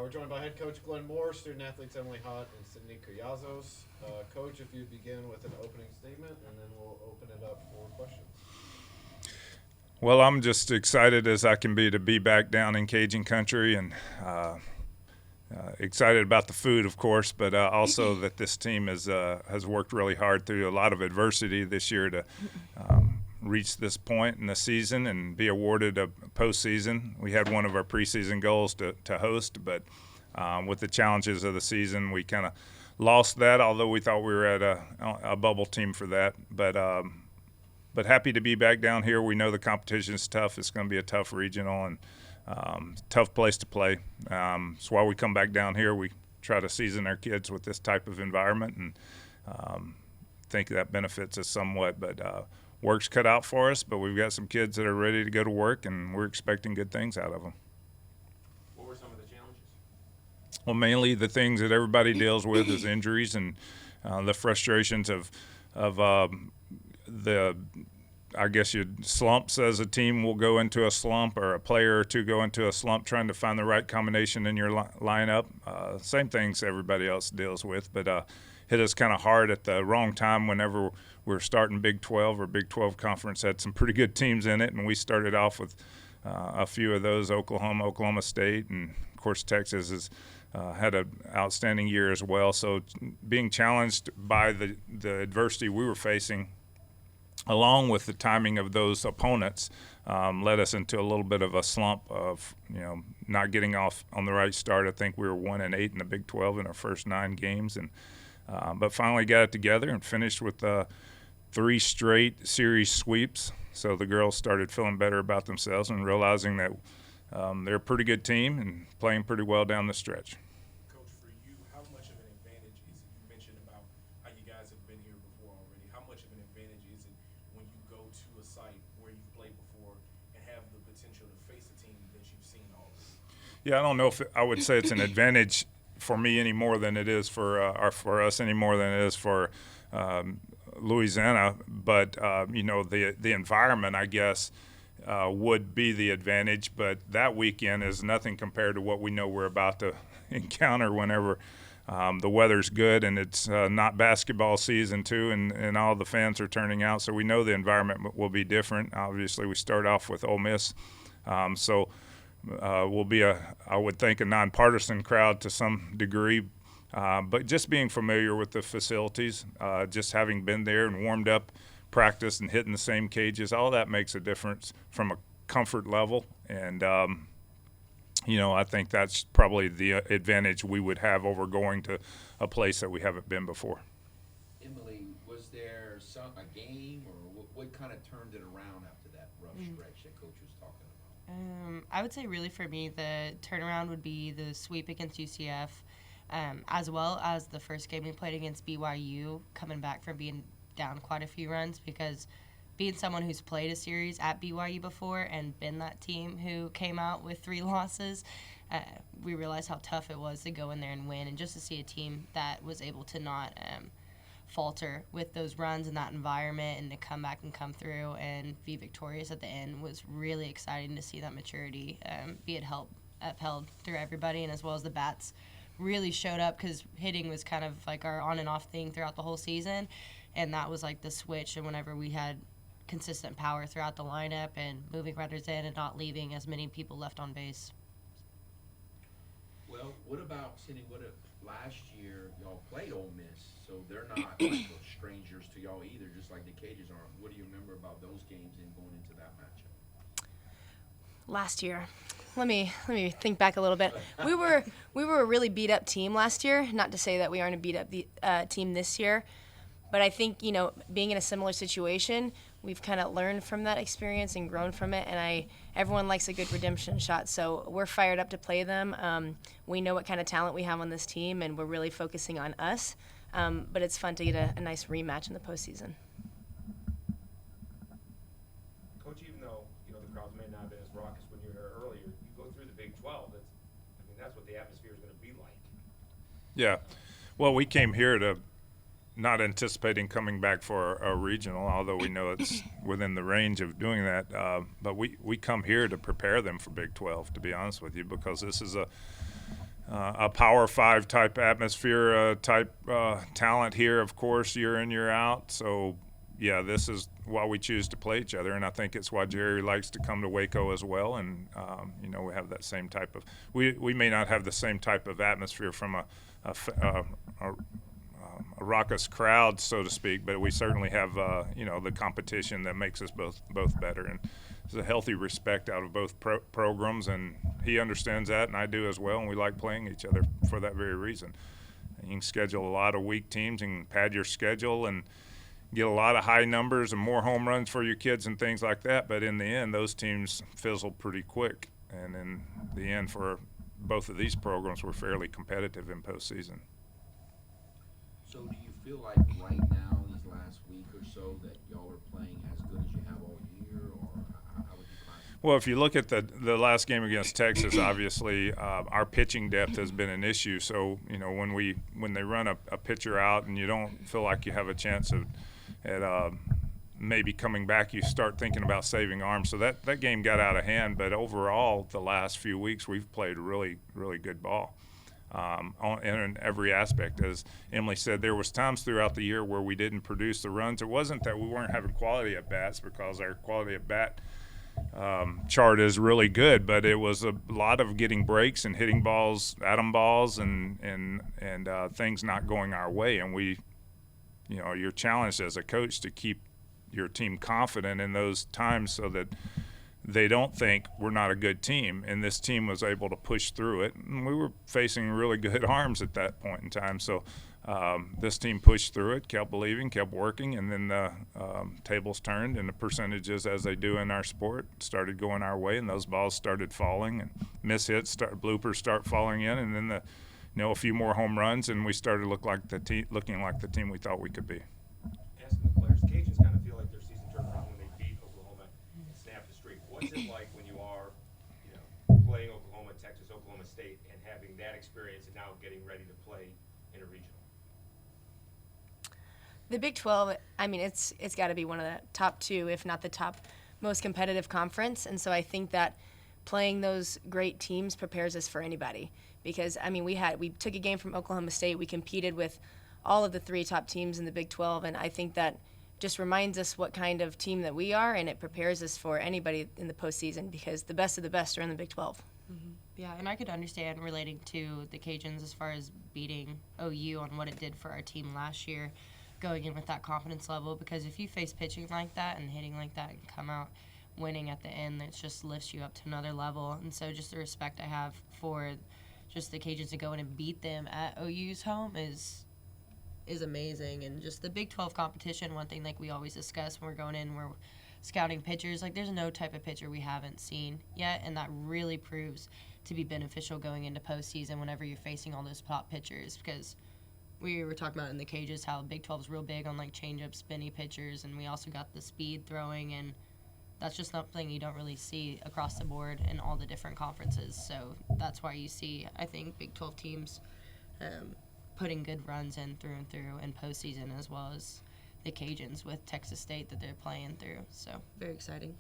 We're joined by head coach Glenn Moore, student athletes Emily Hott and Sydney Kayazos. Coach, if you'd begin with an opening statement, and then we'll open it up for questions. Well, I'm just excited as I can be to be back down in Cajun country, and excited about the food, of course, but also that this team has worked really hard through a lot of adversity this year to reach this point in the season and be awarded a postseason. We had one of our preseason goals to host, but with the challenges of the season, we kind of lost that, although we thought we were at a bubble team for that. But happy to be back down here. We know the competition is tough. It's going to be a tough regional and tough place to play. So while we come back down here, we try to season our kids with this type of environment, and think that benefits us somewhat. But work's cut out for us, but we've got some kids that are ready to go to work, and we're expecting good things out of them. What were some of the challenges? Well, mainly the things that everybody deals with is injuries and the frustrations of the, I guess you'd slumps as a team will go into a slump, or a player or two go into a slump trying to find the right combination in your lineup. Same things everybody else deals with, but hit us kind of hard at the wrong time whenever we're starting Big 12 or Big 12 conference. Had some pretty good teams in it, and we started off with a few of those, Oklahoma State, and of course Texas has had an outstanding year as well. So being challenged by the adversity we were facing, along with the timing of those opponents, led us into a little bit of a slump of not getting off on the right start. I think we were 1-8 in the Big 12 in our first 9 games, and but finally got it together and finished with 3 straight series sweeps. So the girls started feeling better about themselves and realizing that they're a pretty good team and playing pretty well down the stretch. Coach, for you, how much of an advantage is it? You mentioned about how you guys have been here before already. How much of an advantage is it when you go to a site where you've played before and have the potential to face a team that you've seen already? Yeah, I don't know if I would say it's an advantage for me any more than it is for us any more than it is for Louisiana, but the environment, I guess, would be the advantage. But that weekend is nothing compared to what we know we're about to encounter whenever the weather's good and it's not basketball season too, and all the fans are turning out. So we know the environment will be different. Obviously, we start off with Ole Miss, so will be I would think, a nonpartisan crowd to some degree. But just being familiar with the facilities, just having been there and warmed up, practiced, and hitting the same cages, all that makes a difference from a comfort level. And, I think that's probably the advantage we would have over going to a place that we haven't been before. Emily, was there a game, or what kind of turned it around after that rough stretch that Coach was talking about? I would say really for me the turnaround would be the sweep against UCF. As well as the first game we played against BYU, coming back from being down quite a few runs, because being someone who's played a series at BYU before and been that team who came out with 3 losses, we realized how tough it was to go in there and win, and just to see a team that was able to not falter with those runs in that environment and to come back and come through and be victorious at the end was really exciting to see that maturity be upheld through everybody, and as well as the bats really showed up, because hitting was kind of like our on and off thing throughout the whole season, and that was like the switch. And whenever we had consistent power throughout the lineup and moving runners in and not leaving as many people left on base. Well, what about, Cindy, what if last year y'all played Ole Miss, so they're not like strangers to y'all either, just like the Cajuns aren't. What do you remember about those games and going into that matchup? Last year, let me think back a little bit. We were a really beat up team last year. Not to say that we aren't a beat up team this year, but I think being in a similar situation, we've kind of learned from that experience and grown from it. And everyone likes a good redemption shot, so we're fired up to play them. We know what kind of talent we have on this team, and we're really focusing on us. But it's fun to get a nice rematch in the postseason. Coach, even though the crowds may not have been as raucous when you were here earlier, you go through the Big 12. That's what the atmosphere is going to be like. Yeah. Well, we came here to not anticipating coming back for a regional, although we know it's within the range of doing that. But we come here to prepare them for Big 12, to be honest with you, because this is a Power 5 type atmosphere, type talent here, of course, year in, year out. So, yeah, this is why we choose to play each other, and I think it's why Jerry likes to come to Waco as well. And you know, we have that same type of we may not have the same type of atmosphere from a raucous crowd, so to speak, but we certainly have you know, the competition that makes us both better. And there's a healthy respect out of both programs, and he understands that, and I do as well. And we like playing each other for that very reason. And you can schedule a lot of weak teams and pad your schedule and get a lot of high numbers and more home runs for your kids and things like that. But in the end, those teams fizzle pretty quick. And in the end, for both of these programs, we're fairly competitive in postseason. So do you feel like right now, these last week or so, that y'all are playing as good as you have all year, or how would you classify? Well, if you look at the last game against Texas, obviously our pitching depth has been an issue. So, you know, when they run a pitcher out and you don't feel like you have a chance at maybe coming back, you start thinking about saving arms. So that game got out of hand. But overall, the last few weeks, we've played really, really good ball in every aspect. As Emily said, there was times throughout the year where we didn't produce the runs. It wasn't that we weren't having quality at bats, because our quality at bat chart is really good, but it was a lot of getting breaks and hitting balls, atom balls, and things not going our way. And we, you know, you're challenged as a coach to keep your team confident in those times so that they don't think we're not a good team. And this team was able to push through it. And we were facing really good arms at that point in time. So this team pushed through it, kept believing, kept working, and then the tables turned, and the percentages, as they do in our sport, started going our way, and those balls started falling, and miss hits, bloopers start falling in, and then a few more home runs, and we started looking like the team we thought we could be. Asking the players, Cajuns kind of feel like their season turned around when they beat Oklahoma and snapped the streak. What's it like when you are, playing Oklahoma, Texas, Oklahoma State, and having that experience, and now getting ready to play in a regional? The Big 12, I mean, it's got to be one of the top two, if not the top most competitive conference. And so I think that playing those great teams prepares us for anybody. Because, I mean, we took a game from Oklahoma State. We competed with all of the three top teams in the Big 12. And I think that just reminds us what kind of team that we are, and it prepares us for anybody in the postseason, because the best of the best are in the Big 12. Mm-hmm. Yeah, and I could understand relating to the Cajuns as far as beating OU on what it did for our team last year, going in with that confidence level, because if you face pitching like that and hitting like that and come out winning at the end, it just lifts you up to another level. And so just the respect I have for just the Cajuns to go in and beat them at OU's home is amazing. And just the Big 12 competition, one thing like we always discuss when we're going in, we're scouting pitchers, like there's no type of pitcher we haven't seen yet, and that really proves to be beneficial going into postseason whenever you're facing all those top pitchers, because we were talking about in the cages how Big 12 is real big on like change-up, spinny pitchers, and we also got the speed throwing, and that's just something you don't really see across the board in all the different conferences. So that's why you see, I think, Big 12 teams putting good runs in postseason, as well as the Cajuns with Texas State that they're playing through. So very exciting.